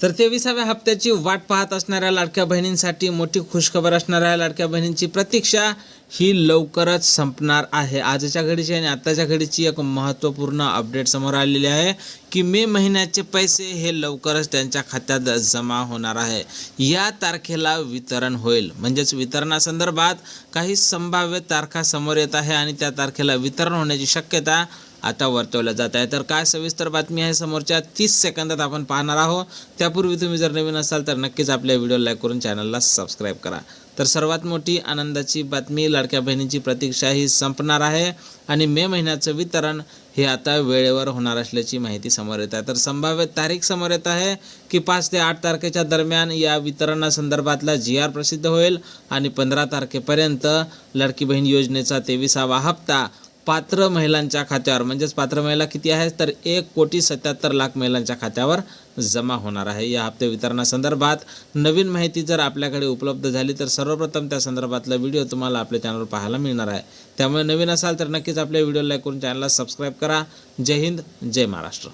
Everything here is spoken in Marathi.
तर 23व्या हप्त्याची वाट पाहत असणाऱ्या लाडक्या बहिणींसाठी मोठी खुशखबर असणाऱ्या लाडक्या बहिणींची प्रतीक्षा ही लवकरच संपणार आहे। आजच्या घडीची आणि आत्ताच्या घडीची एक महत्त्वपूर्ण अपडेट समोर आलेली आहे की मे महिन्याचे पैसे हे लवकरच त्यांच्या खात्यात जमा होणार आहे। या तारखेला वितरण होईल, म्हणजेच वितरणासंदर्भात काही संभाव्य तारखा समोर येत आहे आणि त्या तारखेला वितरण होण्याची शक्यता आता वर्तवल्या जात आहे। तर काय सविस्तर बातमी आहे समोरच्या 30 सेकंदात आपण पाहणार आहोत। त्यापूर्वी तुम्ही जर नवीन असाल तर नक्कीच आपल्या व्हिडिओ लाईक करून चॅनलला सबस्क्राईब करा। तर सर्वात मोठी आनंदाची बातमी, लाडक्या बहिणींची प्रतीक्षा ही संपणार आहे आणि मे महिन्याचं वितरण हे आता वेळेवर होणार असल्याची माहिती समोर येत आहे। तर संभाव्य तारीख समोर येत आहे की 5 ते 8 तारखेच्या दरम्यान या वितरणासंदर्भातला GR प्रसिद्ध होईल आणि 15 तारखेपर्यंत लाडकी बहीण योजनेचा 23वा हप्ता पात्र महिलांच्या खात्यावर, म्हणजेच पात्र महिला किती आहेत तर 1,77,00,000 महिलांच्या खात्यावर जमा होणार आहे। या हप्ते वितरणासंदर्भात नवीन माहिती जर आपल्याकडे उपलब्ध झाली तर सर्वप्रथम त्या संदर्भातला व्हिडिओ तुम्हाला आपल्या चॅनलवर पाहायला मिळणार आहे। त्यामुळे नवीन असाल तर नक्कीच आपल्या व्हिडिओ लाईक करून चॅनलला सबस्क्राईब करा। जय हिंद, जय महाराष्ट्र।